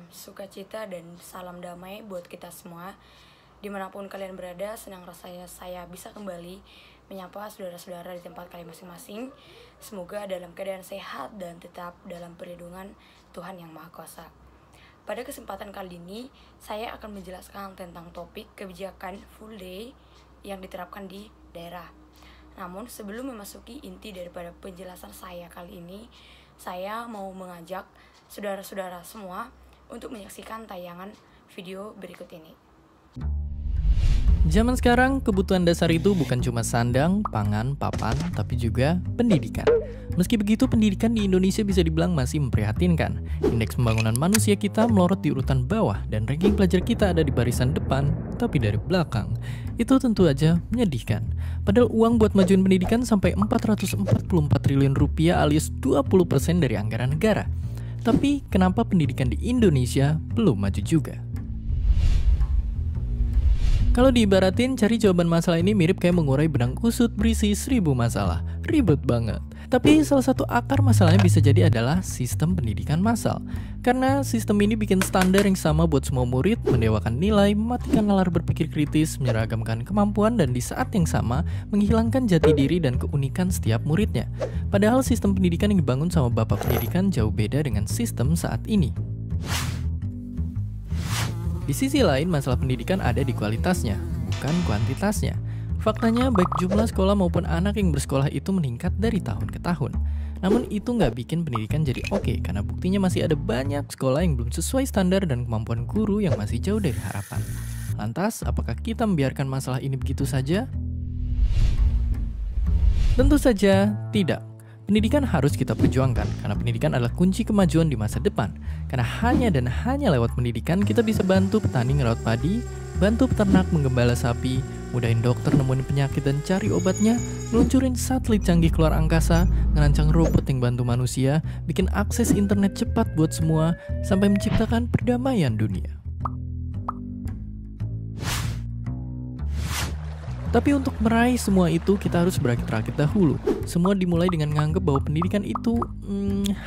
sukacita dan salam damai buat kita semua. Dimanapun kalian berada, senang rasanya saya bisa kembali menyapa saudara-saudara di tempat kalian masing-masing. Semoga dalam keadaan sehat dan tetap dalam perlindungan Tuhan Yang Maha Kuasa. Pada kesempatan kali ini, saya akan menjelaskan tentang topik kebijakan full day yang diterapkan di daerah. Namun sebelum memasuki inti daripada penjelasan saya kali ini, saya mau mengajak saudara-saudara semua untuk menyaksikan tayangan video berikut ini. Zaman sekarang, kebutuhan dasar itu bukan cuma sandang, pangan, papan, tapi juga pendidikan. Meski begitu, pendidikan di Indonesia bisa dibilang masih memprihatinkan. Indeks pembangunan manusia kita melorot di urutan bawah dan ranking pelajar kita ada di barisan depan, tapi dari belakang. Itu tentu aja menyedihkan. Padahal uang buat majuin pendidikan sampai 444 triliun rupiah alias 20% dari anggaran negara. Tapi kenapa pendidikan di Indonesia belum maju juga? Kalau diibaratin, cari jawaban masalah ini mirip kayak mengurai benang kusut berisi 1000 masalah. Ribet banget. Tapi salah satu akar masalahnya bisa jadi adalah sistem pendidikan massal. Karena sistem ini bikin standar yang sama buat semua murid, mendewakan nilai, mematikan nalar berpikir kritis, menyeragamkan kemampuan, dan di saat yang sama menghilangkan jati diri dan keunikan setiap muridnya. Padahal sistem pendidikan yang dibangun sama bapak pendidikan jauh beda dengan sistem saat ini. Di sisi lain, masalah pendidikan ada di kualitasnya, bukan kuantitasnya. Faktanya, baik jumlah sekolah maupun anak yang bersekolah itu meningkat dari tahun ke tahun. Namun itu nggak bikin pendidikan jadi oke, karena buktinya masih ada banyak sekolah yang belum sesuai standar dan kemampuan guru yang masih jauh dari harapan. Lantas, apakah kita membiarkan masalah ini begitu saja? Tentu saja tidak. Pendidikan harus kita perjuangkan, karena pendidikan adalah kunci kemajuan di masa depan. Karena hanya dan hanya lewat pendidikan kita bisa bantu petani ngerawat padi, bantu peternak menggembala sapi, mudahin dokter nemuin penyakit dan cari obatnya, meluncurin satelit canggih keluar angkasa, ngerancang robot yang bantu manusia, bikin akses internet cepat buat semua, sampai menciptakan perdamaian dunia. Tapi untuk meraih semua itu, kita harus berakit-rakit dahulu. Semua dimulai dengan menganggap bahwa pendidikan itu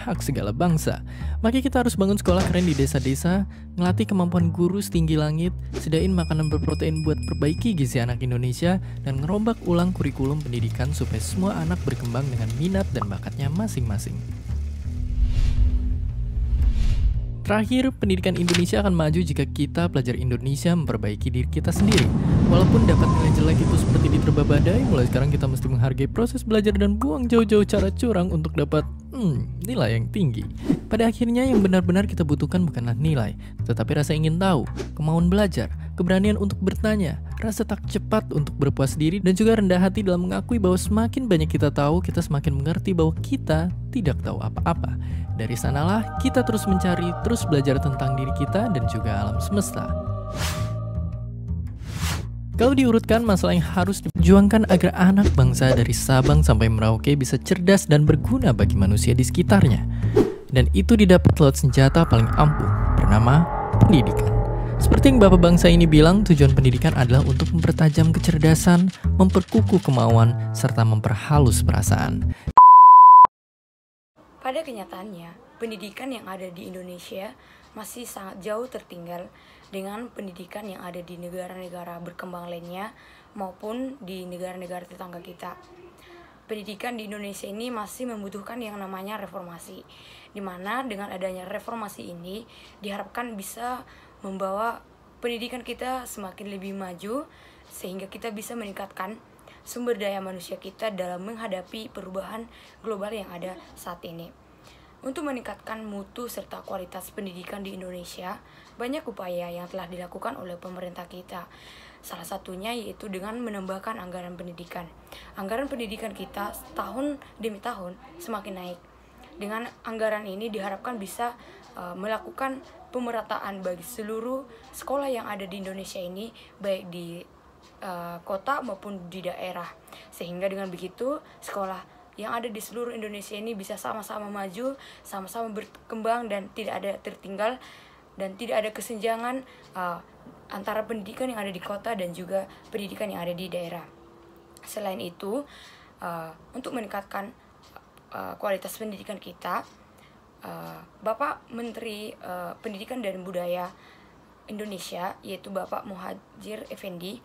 hak segala bangsa. Makanya kita harus bangun sekolah keren di desa-desa, ngelatih kemampuan guru setinggi langit, sediain makanan berprotein buat perbaiki gizi anak Indonesia, dan ngerombak ulang kurikulum pendidikan supaya semua anak berkembang dengan minat dan bakatnya masing-masing. Terakhir, pendidikan Indonesia akan maju jika kita pelajar Indonesia memperbaiki diri kita sendiri. Walaupun dapat nilai jelek itu seperti diterpa badai, mulai sekarang kita mesti menghargai proses belajar dan buang jauh-jauh cara curang untuk dapat nilai yang tinggi. Pada akhirnya yang benar-benar kita butuhkan bukanlah nilai, tetapi rasa ingin tahu, kemauan belajar, keberanian untuk bertanya, rasa tak cepat untuk berpuas diri, dan juga rendah hati dalam mengakui bahwa semakin banyak kita tahu, kita semakin mengerti bahwa kita tidak tahu apa-apa. Dari sanalah kita terus mencari, terus belajar tentang diri kita dan juga alam semesta. Kalau diurutkan, masalah yang harus diperjuangkan agar anak bangsa dari Sabang sampai Merauke bisa cerdas dan berguna bagi manusia di sekitarnya. Dan itu didapat lewat senjata paling ampuh, bernama pendidikan. Seperti yang Bapak bangsa ini bilang, tujuan pendidikan adalah untuk mempertajam kecerdasan, memperkukuh kemauan, serta memperhalus perasaan. Pada kenyataannya, pendidikan yang ada di Indonesia masih sangat jauh tertinggal dengan pendidikan yang ada di negara-negara berkembang lainnya maupun di negara-negara tetangga kita. Pendidikan di Indonesia ini masih membutuhkan yang namanya reformasi, di mana dengan adanya reformasi ini diharapkan bisa membawa pendidikan kita semakin lebih maju sehingga kita bisa meningkatkan sumber daya manusia kita dalam menghadapi perubahan global yang ada saat ini. Untuk meningkatkan mutu serta kualitas pendidikan di Indonesia, banyak upaya yang telah dilakukan oleh pemerintah kita. Salah satunya yaitu dengan menambahkan anggaran pendidikan. Anggaran pendidikan kita tahun demi tahun semakin naik. Dengan anggaran ini diharapkan bisa melakukan pemerataan bagi seluruh sekolah yang ada di Indonesia ini, baik di kota maupun di daerah. Sehingga dengan begitu sekolah yang ada di seluruh Indonesia ini bisa sama-sama maju, sama-sama berkembang dan tidak ada tertinggal dan tidak ada kesenjangan antara pendidikan yang ada di kota dan juga pendidikan yang ada di daerah. Selain itu, untuk meningkatkan kualitas pendidikan kita, Bapak Menteri Pendidikan dan Budaya Indonesia, yaitu Bapak Muhadjir Effendi,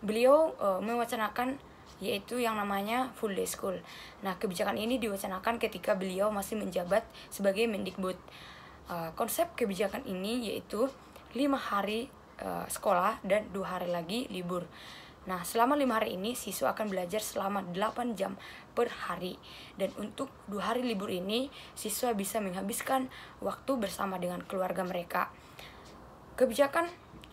beliau mewacanakan yaitu yang namanya full day school. Nah, kebijakan ini diwacanakan ketika beliau masih menjabat sebagai Mendikbud. Konsep kebijakan ini yaitu 5 hari sekolah dan 2 hari lagi libur. Nah, selama 5 hari ini siswa akan belajar selama 8 jam per hari. Dan untuk 2 hari libur ini, siswa bisa menghabiskan waktu bersama dengan keluarga mereka. Kebijakan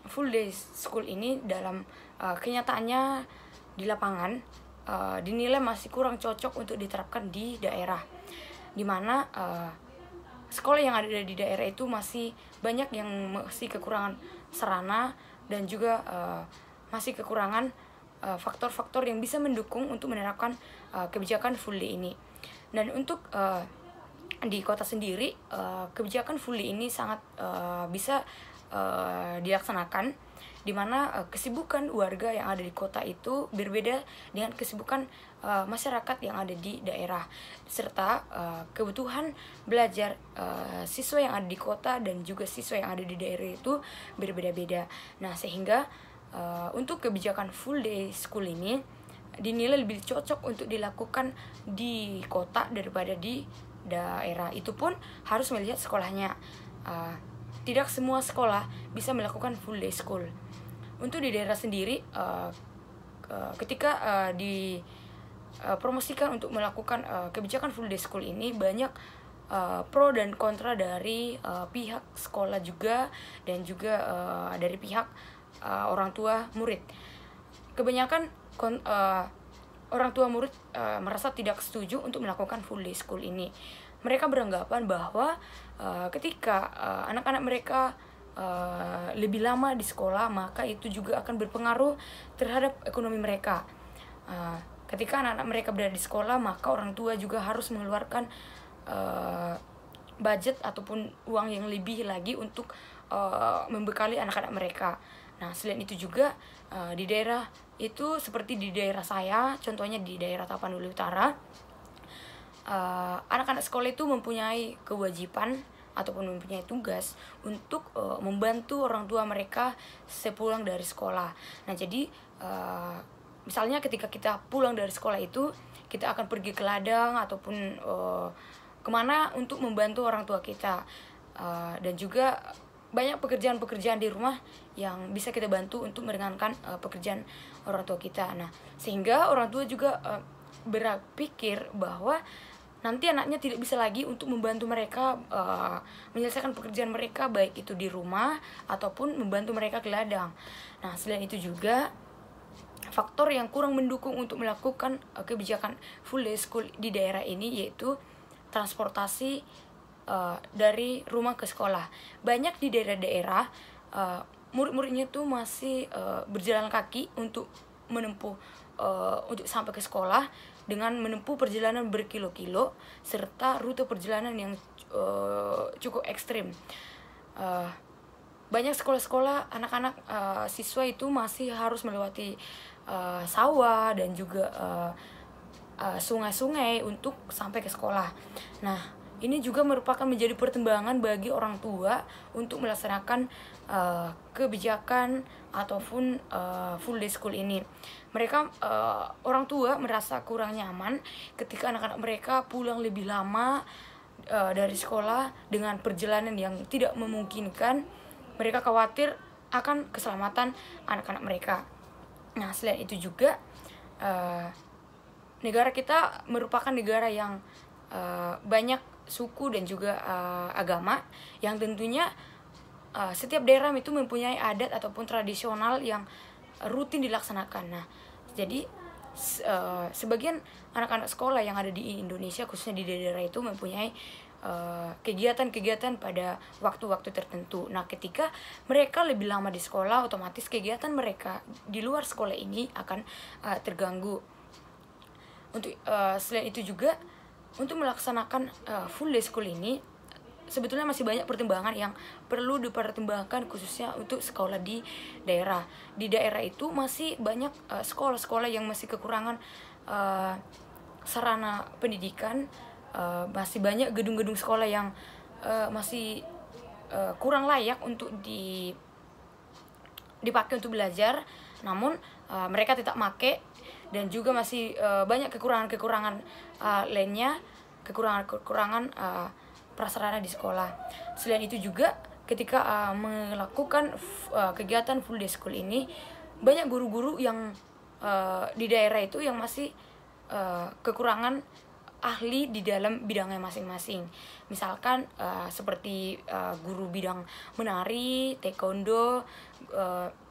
full day school ini dalam kenyataannya di lapangan dinilai masih kurang cocok untuk diterapkan di daerah, di mana sekolah yang ada di daerah itu masih banyak yang masih kekurangan sarana dan juga masih kekurangan faktor-faktor yang bisa mendukung untuk menerapkan kebijakan full day ini. Dan untuk di kota sendiri, kebijakan full day ini sangat bisa dilaksanakan, di mana kesibukan warga yang ada di kota itu berbeda dengan kesibukan masyarakat yang ada di daerah, serta kebutuhan belajar siswa yang ada di kota dan juga siswa yang ada di daerah itu berbeda-beda. Nah, sehingga untuk kebijakan full day school ini dinilai lebih cocok untuk dilakukan di kota daripada di daerah. Itu pun harus melihat sekolahnya. Tidak semua sekolah bisa melakukan full day school. Untuk di daerah sendiri, ketika dipromosikan untuk melakukan kebijakan full day school ini, banyak pro dan kontra dari pihak sekolah juga, dan juga dari pihak orang tua murid. Kebanyakan orang tua murid merasa tidak setuju untuk melakukan full day school ini. Mereka beranggapan bahwa ketika anak-anak mereka lebih lama di sekolah, maka itu juga akan berpengaruh terhadap ekonomi mereka. Ketika anak-anak mereka berada di sekolah, maka orang tua juga harus mengeluarkan budget ataupun uang yang lebih lagi untuk membekali anak-anak mereka. Nah, selain itu juga di daerah itu, seperti di daerah saya, contohnya di daerah Tapanuli Utara, anak-anak sekolah itu mempunyai kewajiban ataupun mempunyai tugas untuk membantu orang tua mereka sepulang dari sekolah. Nah, jadi misalnya ketika kita pulang dari sekolah itu, kita akan pergi ke ladang ataupun kemana untuk membantu orang tua kita, dan juga banyak pekerjaan-pekerjaan di rumah yang bisa kita bantu untuk meringankan pekerjaan orang tua kita. Nah, sehingga orang tua juga berpikir bahwa nanti anaknya tidak bisa lagi untuk membantu mereka menyelesaikan pekerjaan mereka, baik itu di rumah ataupun membantu mereka ke ladang. Nah, selain itu juga faktor yang kurang mendukung untuk melakukan kebijakan full day school di daerah ini yaitu transportasi dari rumah ke sekolah. Banyak di daerah-daerah murid-muridnya tuh masih berjalan kaki untuk menempuh untuk sampai ke sekolah dengan menempuh perjalanan berkilo-kilo serta rute perjalanan yang cukup ekstrim. Banyak sekolah-sekolah anak-anak siswa itu masih harus melewati sawah dan juga sungai-sungai untuk sampai ke sekolah. Nah, ini juga merupakan menjadi pertimbangan bagi orang tua untuk melaksanakan kebijakan ataupun full day school ini. Mereka orang tua merasa kurang nyaman ketika anak-anak mereka pulang lebih lama dari sekolah dengan perjalanan yang tidak memungkinkan. Mereka khawatir akan keselamatan anak-anak mereka. Nah, selain itu juga negara kita merupakan negara yang banyak suku dan juga agama, yang tentunya setiap daerah itu mempunyai adat ataupun tradisional yang rutin dilaksanakan. Nah, jadi sebagian anak-anak sekolah yang ada di Indonesia, khususnya di daerah itu, mempunyai kegiatan-kegiatan pada waktu-waktu tertentu. Nah, ketika mereka lebih lama di sekolah, otomatis kegiatan mereka di luar sekolah ini akan terganggu. Untuk selain itu juga, untuk melaksanakan full day school ini sebetulnya masih banyak pertimbangan yang perlu dipertimbangkan, khususnya untuk sekolah di daerah. Di daerah itu masih banyak sekolah-sekolah yang masih kekurangan sarana pendidikan, masih banyak gedung-gedung sekolah yang masih kurang layak untuk dipakai untuk belajar, namun mereka tetap make, dan juga masih banyak kekurangan-kekurangan lainnya, kekurangan-kekurangan prasarana di sekolah. Selain itu juga ketika melakukan kegiatan full day school ini, banyak guru-guru yang di daerah itu yang masih kekurangan ahli di dalam bidangnya masing-masing. Misalkan seperti guru bidang menari, taekwondo,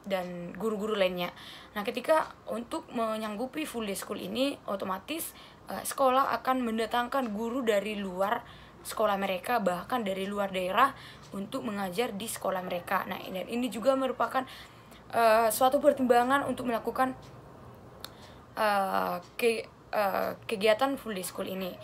dan guru-guru lainnya. Nah, ketika untuk menyanggupi full day school ini, otomatis sekolah akan mendatangkan guru dari luar sekolah mereka, bahkan dari luar daerah, untuk mengajar di sekolah mereka. Nah, ini juga merupakan suatu pertimbangan untuk melakukan kegiatan full day school ini.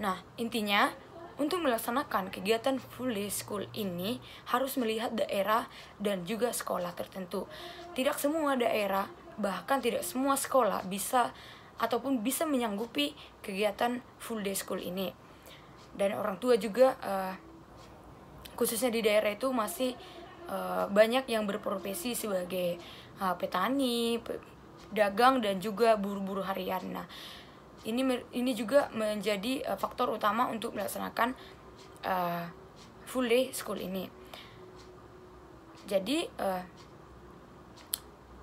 Nah, intinya untuk melaksanakan kegiatan full day school ini harus melihat daerah dan juga sekolah tertentu. Tidak semua daerah, bahkan tidak semua sekolah bisa menyanggupi kegiatan full day school ini. Dan orang tua juga khususnya di daerah itu masih banyak yang berprofesi sebagai petani, dagang, dan juga buruh-buruh harian. Nah, ini juga menjadi faktor utama untuk melaksanakan full day school ini. Jadi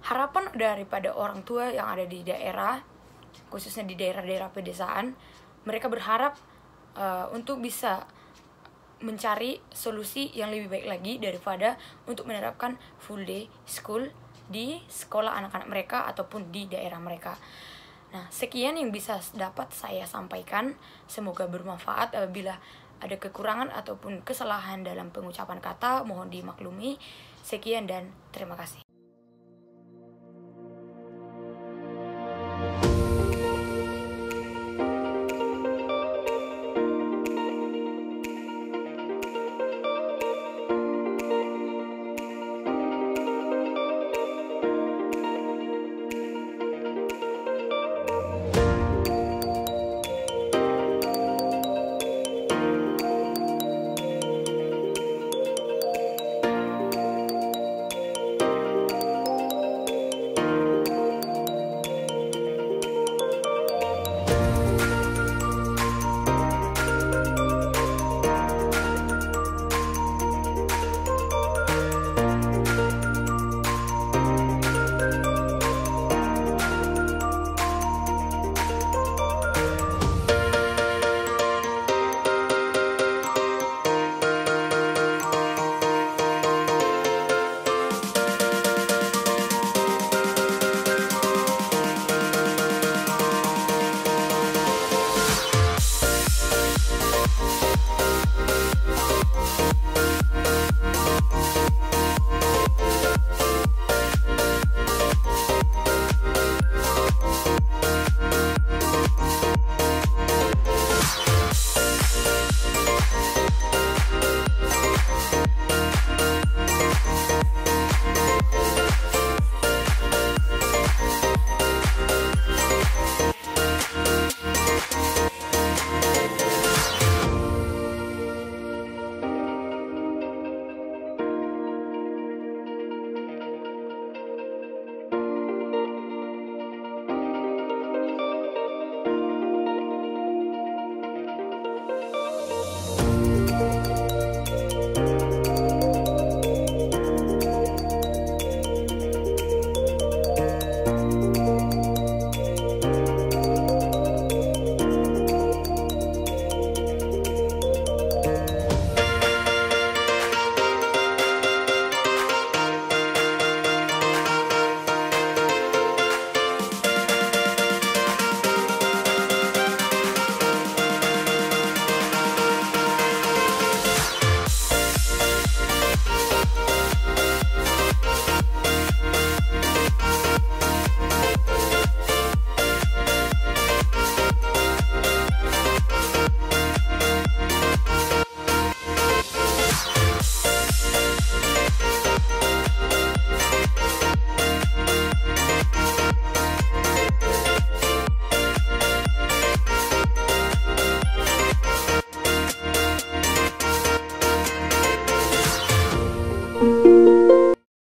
harapan daripada orang tua yang ada di daerah, khususnya di daerah-daerah pedesaan, mereka berharap untuk bisa mencari solusi yang lebih baik lagi daripada untuk menerapkan full day school di sekolah anak-anak mereka ataupun di daerah mereka. Nah, sekian yang bisa dapat saya sampaikan. Semoga bermanfaat. Apabila ada kekurangan ataupun kesalahan dalam pengucapan kata, mohon dimaklumi. Sekian dan terima kasih.